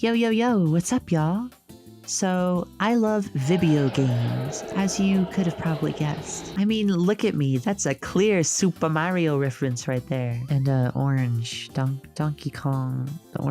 Yo, what's up, y'all? So, I love video games, as you could have probably guessed. I mean, look at me, that's a clear Super Mario reference right there. And orange, Donkey Kong, the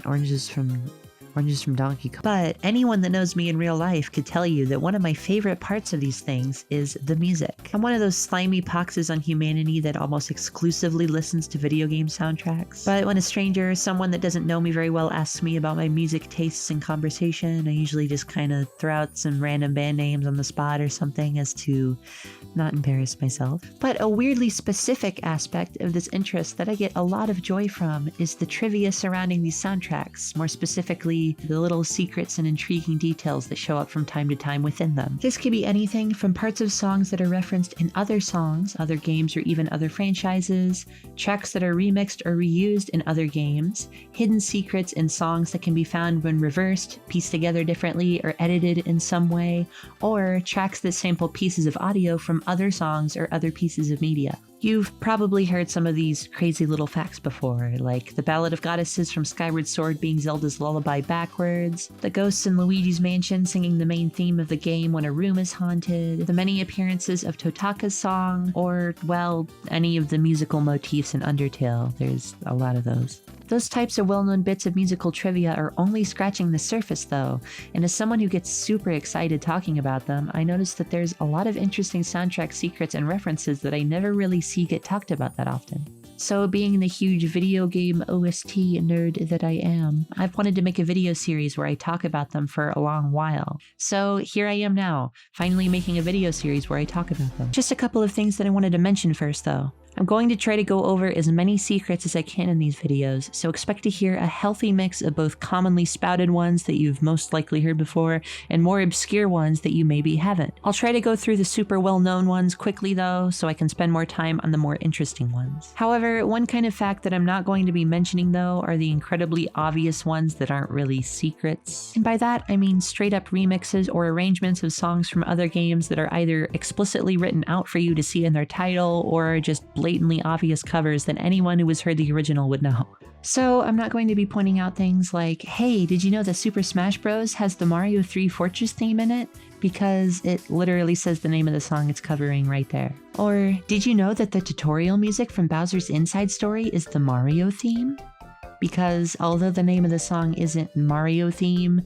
oranges from Donkey Kong. But anyone that knows me in real life could tell you that one of my favorite parts of these things is the music. I'm one of those slimy poxes on humanity that almost exclusively listens to video game soundtracks. But when a stranger, someone that doesn't know me very well, asks me about my music tastes in conversation, I usually just kind of throw out some random band names on the spot or something as to not embarrass myself. But a weirdly specific aspect of this interest that I get a lot of joy from is the trivia surrounding these soundtracks, more specifically the little secrets and intriguing details that show up from time to time within them. This could be anything from parts of songs that are referenced in other songs, other games, or even other franchises, tracks that are remixed or reused in other games, hidden secrets in songs that can be found when reversed, pieced together differently, or edited in some way, or tracks that sample pieces of audio from other songs or other pieces of media. You've probably heard some of these crazy little facts before, like the Ballad of Goddesses from Skyward Sword being Zelda's lullaby backwards, the ghosts in Luigi's Mansion singing the main theme of the game when a room is haunted, the many appearances of Totaka's song, or, well, any of the musical motifs in Undertale. There's a lot of those. Those types of well-known bits of musical trivia are only scratching the surface though, and as someone who gets super excited talking about them, I noticed that there's a lot of interesting soundtrack secrets and references that I never really see get talked about that often. So being the huge video game OST nerd that I am, I've wanted to make a video series where I talk about them for a long while. So here I am now, finally making a video series where I talk about them. Just a couple of things that I wanted to mention first though. I'm going to try to go over as many secrets as I can in these videos, so expect to hear a healthy mix of both commonly spouted ones that you've most likely heard before, and more obscure ones that you maybe haven't. I'll try to go through the super well-known ones quickly though, so I can spend more time on the more interesting ones. However, one kind of fact that I'm not going to be mentioning though are the incredibly obvious ones that aren't really secrets. And by that, I mean straight up remixes or arrangements of songs from other games that are either explicitly written out for you to see in their title, or just blatantly obvious covers that anyone who has heard the original would know. So I'm not going to be pointing out things like, hey, did you know that Super Smash Bros. Has the Mario 3 Fortress theme in it? Because it literally says the name of the song it's covering right there. Or, did you know that the tutorial music from Bowser's Inside Story is the Mario theme? Because although the name of the song isn't Mario theme,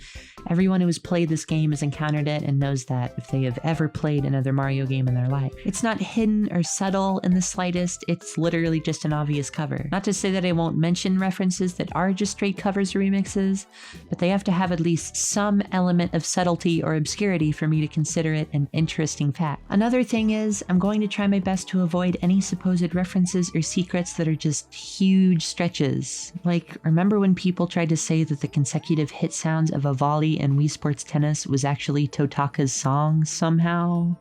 everyone who has played this game has encountered it and knows that if they have ever played another Mario game in their life. It's not hidden or subtle in the slightest, it's literally just an obvious cover. Not to say that I won't mention references that are just straight covers or remixes, but they have to have at least some element of subtlety or obscurity for me to consider it an interesting fact. Another thing is, I'm going to try my best to avoid any supposed references or secrets that are just huge stretches. Like, remember when people tried to say that the consecutive hit sounds of a volley in Wii Sports Tennis was actually Totaka's song somehow?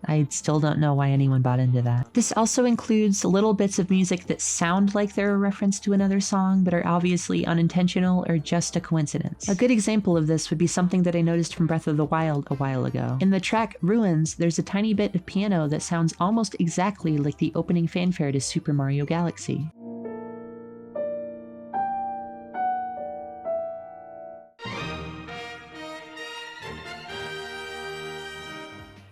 I still don't know why anyone bought into that. This also includes little bits of music that sound like they're a reference to another song, but are obviously unintentional or just a coincidence. A good example of this would be something that I noticed from Breath of the Wild a while ago. In the track Ruins, there's a tiny bit of piano that sounds almost exactly like the opening fanfare to Super Mario Galaxy.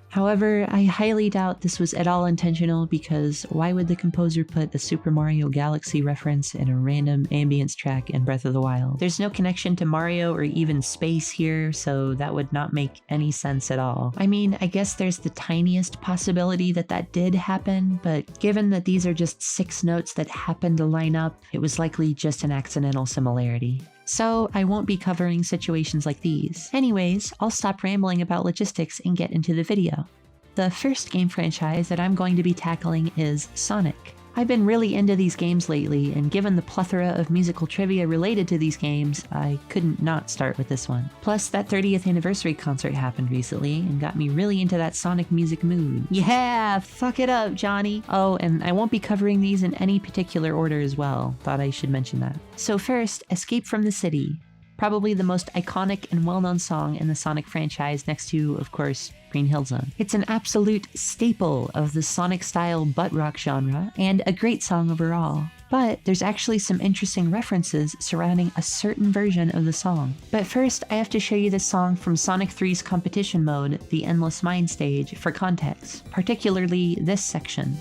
However, I highly doubt this was at all intentional, because why would the composer put a Super Mario Galaxy reference in a random ambience track in Breath of the Wild? There's no connection to Mario or even space here, so that would not make any sense at all. I mean, I guess there's the tiniest possibility that that did happen, but given that these are just 6 notes that happen to line up, it was likely just an accidental similarity. So I won't be covering situations like these. Anyways, I'll stop rambling about logistics and get into the video. The first game franchise that I'm going to be tackling is Sonic. I've been really into these games lately, and given the plethora of musical trivia related to these games, I couldn't not start with this one. Plus, that 30th anniversary concert happened recently and got me really into that Sonic music mood. Yeah, fuck it up, Johnny! Oh, and I won't be covering these in any particular order as well. Thought I should mention that. So first, Escape from the City. Probably the most iconic and well-known song in the Sonic franchise next to, of course, Green Hill Zone. It's an absolute staple of the Sonic-style butt rock genre, and a great song overall. But there's actually some interesting references surrounding a certain version of the song. But first, I have to show you this song from Sonic 3's competition mode, the Endless Mine stage, for context, particularly this section.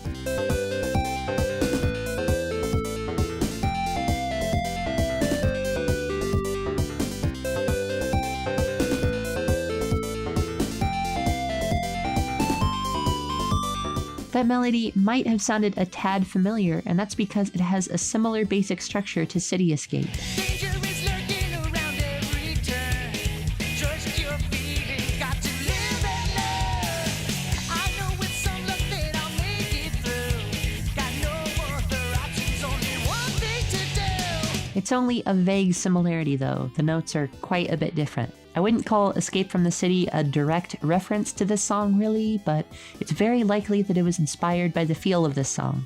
That melody might have sounded a tad familiar, and that's because it has a similar basic structure to City Escape. It's only a vague similarity though, the notes are quite a bit different. I wouldn't call Escape from the City a direct reference to this song really, but it's very likely that it was inspired by the feel of this song.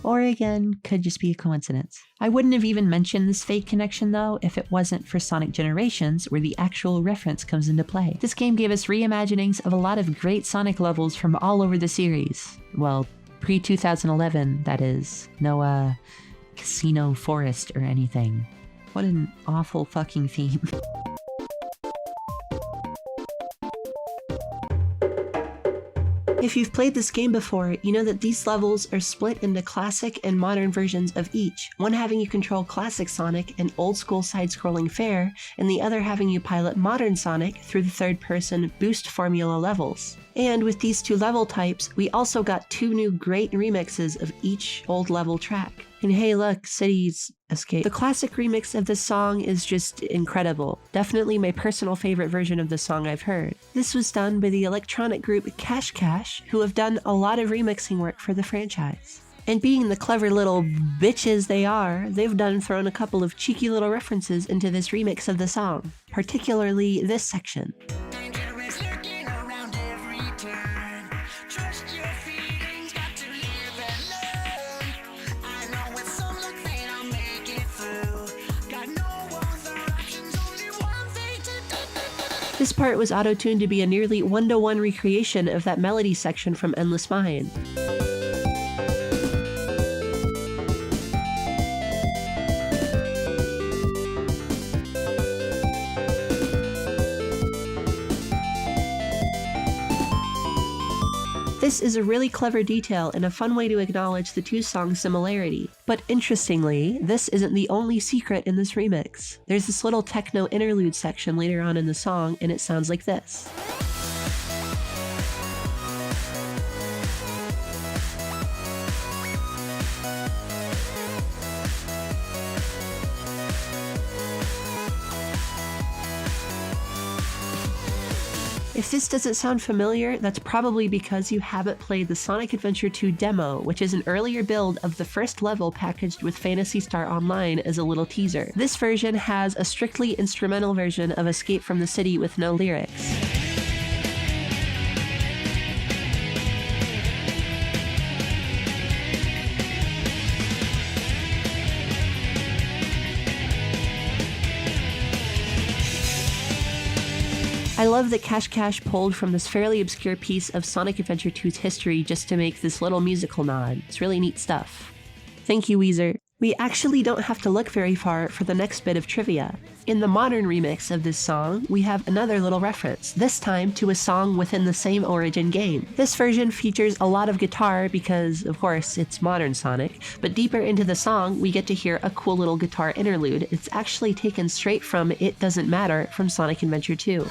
Or again, could just be a coincidence. I wouldn't have even mentioned this fake connection though if it wasn't for Sonic Generations, where the actual reference comes into play. This game gave us reimaginings of a lot of great Sonic levels from all over the series. Well, pre-2011, that is. No, Casino Forest or anything. What an awful fucking theme. If you've played this game before, you know that these levels are split into classic and modern versions of each, one having you control classic Sonic and old-school side-scrolling fare, and the other having you pilot modern Sonic through the third-person boost formula levels. And with these two level types, we also got two new great remixes of each old level track. And hey look, City's Escape. The classic remix of this song is just incredible. Definitely my personal favorite version of the song I've heard. This was done by the electronic group Cash Cash, who have done a lot of remixing work for the franchise. And being the clever little bitches they are, they've thrown a couple of cheeky little references into this remix of the song, particularly this section. This part was auto-tuned to be a nearly one-to-one recreation of that melody section from Endless Mine. This is a really clever detail and a fun way to acknowledge the two songs' similarity. But interestingly, this isn't the only secret in this remix. There's this little techno interlude section later on in the song, and it sounds like this. If this doesn't sound familiar, that's probably because you haven't played the Sonic Adventure 2 demo, which is an earlier build of the first level packaged with Phantasy Star Online as a little teaser. This version has a strictly instrumental version of Escape from the City with no lyrics. I love that Cash Cash pulled from this fairly obscure piece of Sonic Adventure 2's history just to make this little musical nod. It's really neat stuff. Thank you, Weezer. We actually don't have to look very far for the next bit of trivia. In the modern remix of this song, we have another little reference, this time to a song within the same origin game. This version features a lot of guitar because, of course, it's modern Sonic, but deeper into the song, we get to hear a cool little guitar interlude. It's actually taken straight from It Doesn't Matter from Sonic Adventure 2.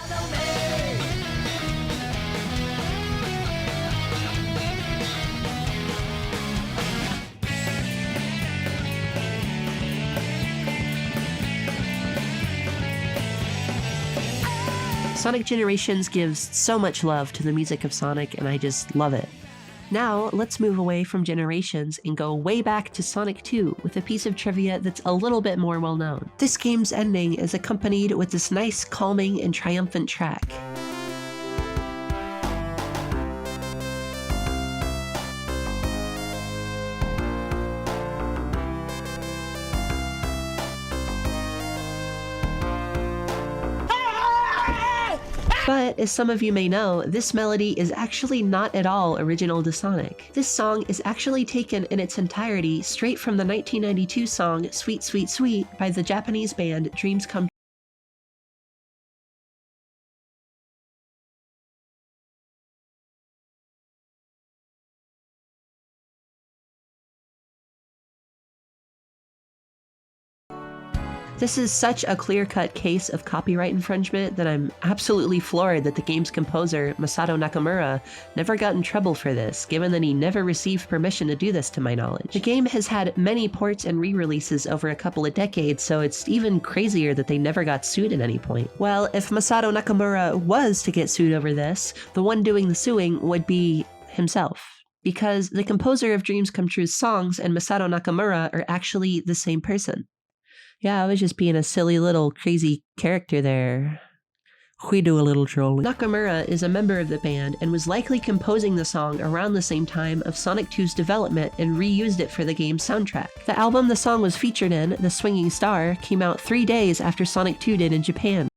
Sonic Generations gives so much love to the music of Sonic, and I just love it. Now, let's move away from Generations and go way back to Sonic 2 with a piece of trivia that's a little bit more well known. This game's ending is accompanied with this nice, calming, and triumphant track. But as some of you may know, this melody is actually not at all original to Sonic. This song is actually taken in its entirety straight from the 1992 song Sweet Sweet Sweet by the Japanese band Dreams Come True. This is such a clear-cut case of copyright infringement that I'm absolutely floored that the game's composer, Masato Nakamura, never got in trouble for this, given that he never received permission to do this to my knowledge. The game has had many ports and re-releases over a couple of decades, so it's even crazier that they never got sued at any point. Well, if Masato Nakamura was to get sued over this, the one doing the suing would be himself. Because the composer of Dreams Come True's songs and Masato Nakamura are actually the same person. Yeah, I was just being a silly little crazy character there. We do a little trolling. Nakamura is a member of the band and was likely composing the song around the same time of Sonic 2's development and reused it for the game's soundtrack. The album the song was featured in, The Swinging Star, came out 3 days after Sonic 2 did in Japan.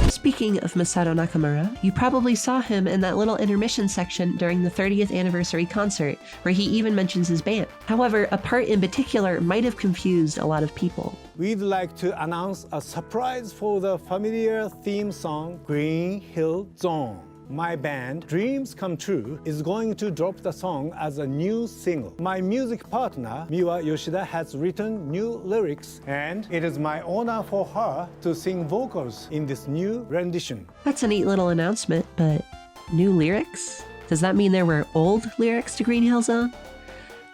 Speaking of Masato Nakamura, you probably saw him in that little intermission section during the 30th anniversary concert, where he even mentions his band. However, a part in particular might have confused a lot of people. We'd like to announce a surprise for the familiar theme song, Green Hill Zone. My band, Dreams Come True, is going to drop the song as a new single. My music partner, Miwa Yoshida, has written new lyrics, and it is my honor for her to sing vocals in this new rendition. That's a neat little announcement, but new lyrics? Does that mean there were old lyrics to Green Hill Zone?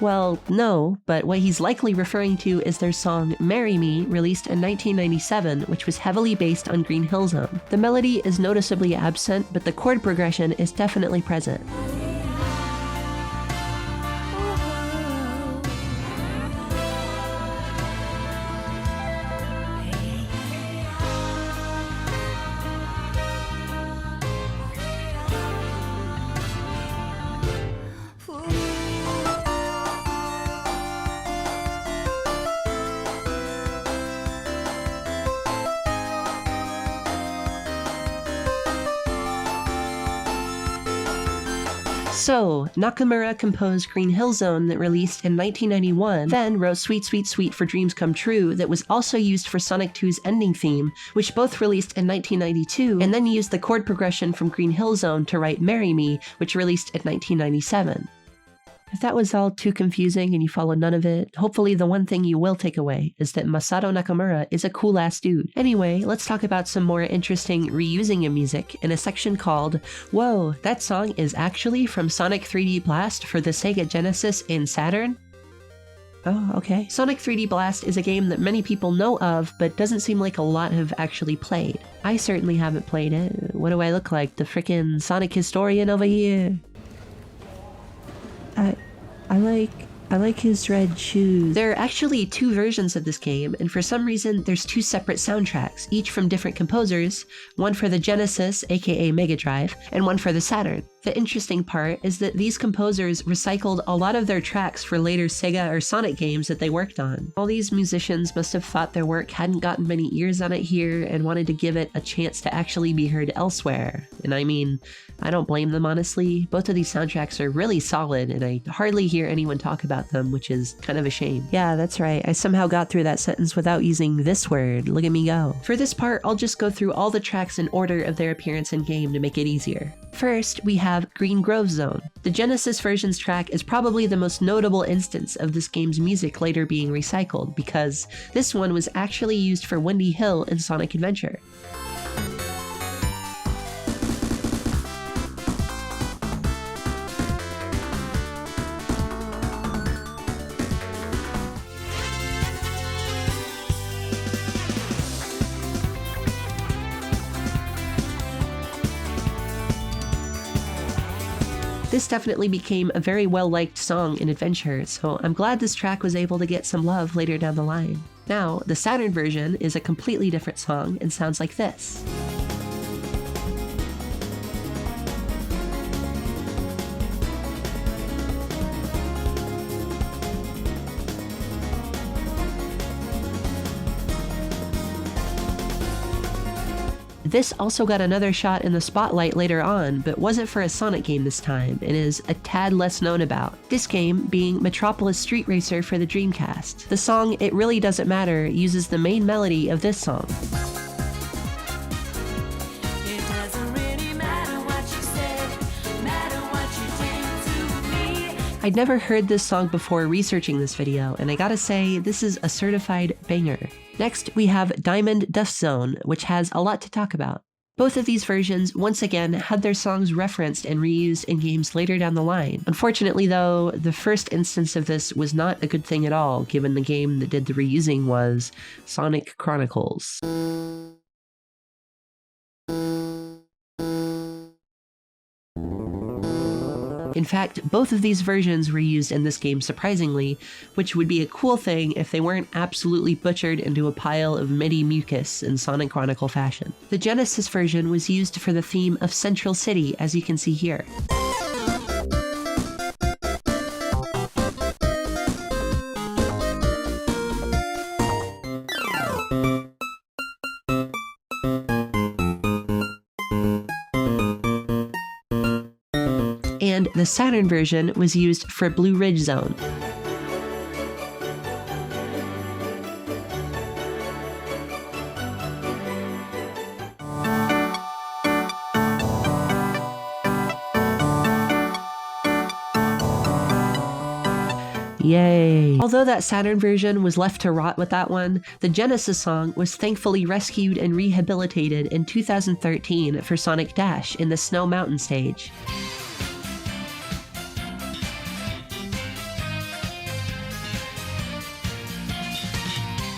Well, no, but what he's likely referring to is their song Marry Me, released in 1997, which was heavily based on Green Hill Zone. The melody is noticeably absent, but the chord progression is definitely present. So, Nakamura composed Green Hill Zone that released in 1991, then wrote Sweet Sweet Sweet for Dreams Come True that was also used for Sonic 2's ending theme, which both released in 1992, and then used the chord progression from Green Hill Zone to write Marry Me, which released in 1997. If that was all too confusing and you followed none of it, hopefully the one thing you will take away is that Masato Nakamura is a cool-ass dude. Anyway, let's talk about some more interesting reusing of music in a section called, Whoa, that song is actually from Sonic 3D Blast for the Sega Genesis and Saturn? Oh, okay. Sonic 3D Blast is a game that many people know of, but doesn't seem like a lot have actually played. I certainly haven't played it. What do I look like, the frickin' Sonic historian over here? I like his red shoes. There are actually 2 versions of this game, and for some reason there's 2 separate soundtracks, each from different composers, one for the Genesis, aka Mega Drive, and one for the Saturn. The interesting part is that these composers recycled a lot of their tracks for later Sega or Sonic games that they worked on. All these musicians must have thought their work hadn't gotten many ears on it here and wanted to give it a chance to actually be heard elsewhere. And I mean, I don't blame them honestly. Both of these soundtracks are really solid and I hardly hear anyone talk about them, which is kind of a shame. Yeah, that's right. I somehow got through that sentence without using this word. Look at me go. For this part, I'll just go through all the tracks in order of their appearance in game to make it easier. First, we have Green Grove Zone. The Genesis version's track is probably the most notable instance of this game's music later being recycled, because this one was actually used for Windy Hill in Sonic Adventure. This definitely became a very well-liked song in Adventure, so I'm glad this track was able to get some love later down the line. Now, the Saturn version is a completely different song and sounds like this. This also got another shot in the spotlight later on, but wasn't for a Sonic game this time, and is a tad less known about. This game being Metropolis Street Racer for the Dreamcast. The song It Really Doesn't Matter uses the main melody of this song. I'd never heard this song before researching this video, and I gotta say, this is a certified banger. Next, we have Diamond Dust Zone, which has a lot to talk about. Both of these versions, once again, had their songs referenced and reused in games later down the line. Unfortunately though, the first instance of this was not a good thing at all, given the game that did the reusing was Sonic Chronicles. In fact, both of these versions were used in this game surprisingly, which would be a cool thing if they weren't absolutely butchered into a pile of MIDI mucus in Sonic Chronicle fashion. The Genesis version was used for the theme of Central City, as you can see here. And the Saturn version was used for Blue Ridge Zone. Yay! Although that Saturn version was left to rot with that one, the Genesis song was thankfully rescued and rehabilitated in 2013 for Sonic Dash in the Snow Mountain stage.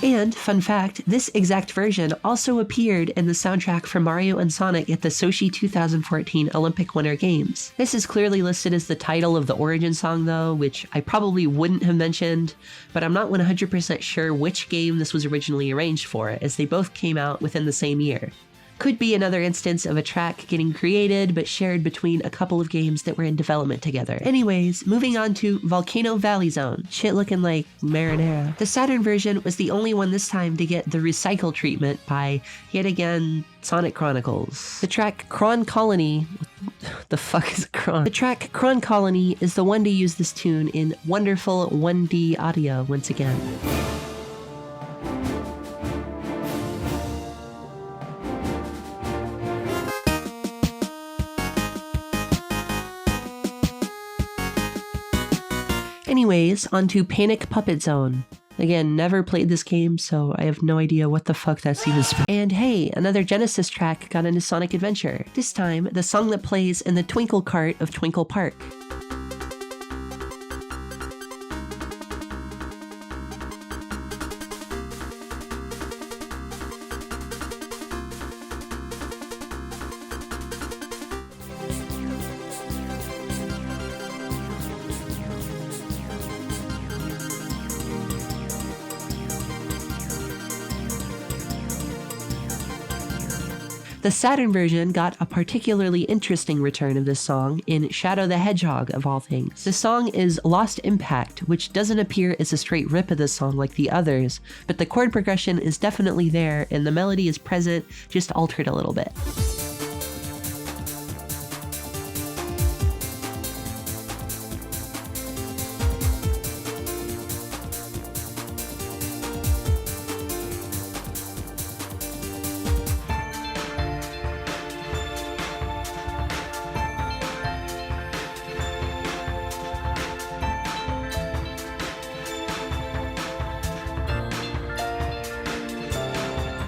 And, fun fact, this exact version also appeared in the soundtrack for Mario and Sonic at the Sochi 2014 Olympic Winter Games. This is clearly listed as the title of the origin song though, which I probably wouldn't have mentioned, but I'm not 100% sure which game this was originally arranged for, as they both came out within the same year. Could be another instance of a track getting created but shared between a couple of games that were in development together. Anyways, moving on to Volcano Valley Zone. Shit looking like marinara. The Saturn version was the only one this time to get the recycle treatment by, yet again, Sonic Chronicles. The track Kron Colony... the fuck is Kron? The track Kron Colony is the one to use this tune in wonderful 1D audio once again. Anyways, onto Panic Puppet Zone. Again, never played this game, so I have no idea what the fuck that's even And hey, another Genesis track got into Sonic Adventure. This time, the song that plays in the Twinkle Cart of Twinkle Park. The Saturn version got a particularly interesting return of this song in Shadow the Hedgehog, of all things. The song is Lost Impact, which doesn't appear as a straight rip of the song like the others, but the chord progression is definitely there and the melody is present, just altered a little bit.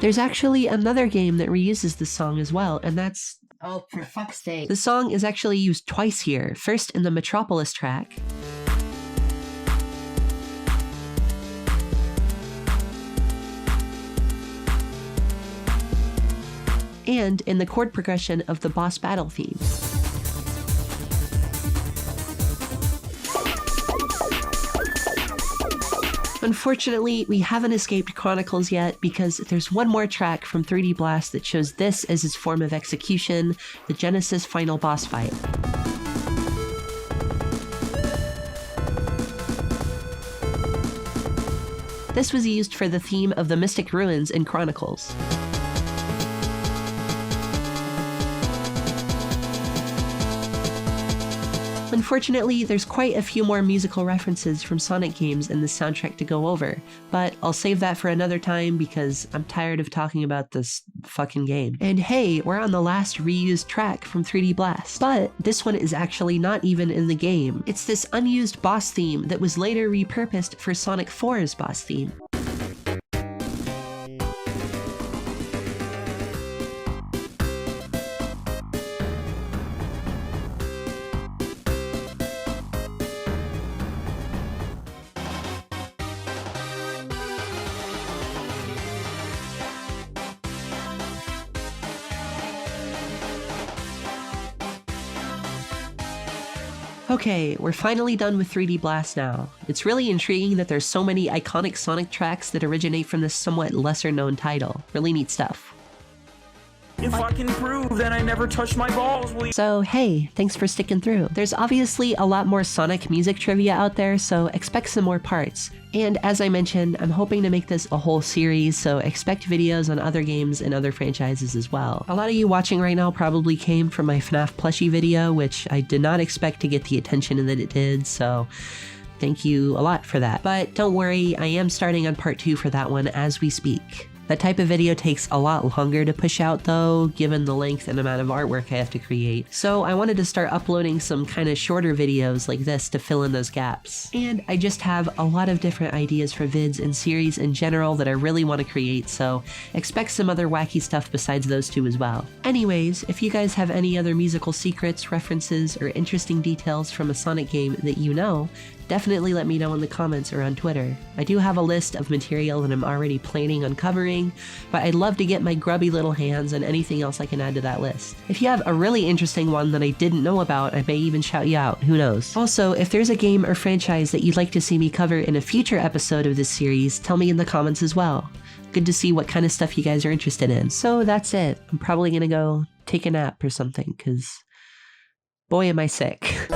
There's actually another game that reuses this song as well, and that's... oh, for fuck's sake. The song is actually used twice here, first in the Metropolis track, and in the chord progression of the boss battle theme. Unfortunately, we haven't escaped Chronicles yet because there's one more track from 3D Blast that shows this as its form of execution, the Genesis final boss fight. This was used for the theme of the Mystic Ruins in Chronicles. Unfortunately, there's quite a few more musical references from Sonic games in this soundtrack to go over, but I'll save that for another time because I'm tired of talking about this fucking game. And hey, we're on the last reused track from 3D Blast, but this one is actually not even in the game. It's this unused boss theme that was later repurposed for Sonic 4's boss theme. Okay, we're finally done with 3D Blast now. It's really intriguing that there's so many iconic Sonic tracks that originate from this somewhat lesser known title. Really neat stuff. If I can prove that I never touched my balls, will you? So hey, thanks for sticking through. There's obviously a lot more Sonic music trivia out there, so expect some more parts. And as I mentioned, I'm hoping to make this a whole series, so expect videos on other games and other franchises as well. A lot of you watching right now probably came from my FNAF plushie video, which I did not expect to get the attention that it did, so thank you a lot for that. But don't worry, I am starting on part 2 for that one as we speak. That type of video takes a lot longer to push out though, given the length and amount of artwork I have to create. So I wanted to start uploading some kind of shorter videos like this to fill in those gaps. And I just have a lot of different ideas for vids and series in general that I really want to create, so expect some other wacky stuff besides those two as well. Anyways, if you guys have any other musical secrets, references, or interesting details from a Sonic game that you know, definitely let me know in the comments or on Twitter. I do have a list of material that I'm already planning on covering, but I'd love to get my grubby little hands on anything else I can add to that list. If you have a really interesting one that I didn't know about, I may even shout you out, who knows. Also, if there's a game or franchise that you'd like to see me cover in a future episode of this series, tell me in the comments as well. Good to see what kind of stuff you guys are interested in. So that's it. I'm probably gonna go take a nap or something, cause boy am I sick.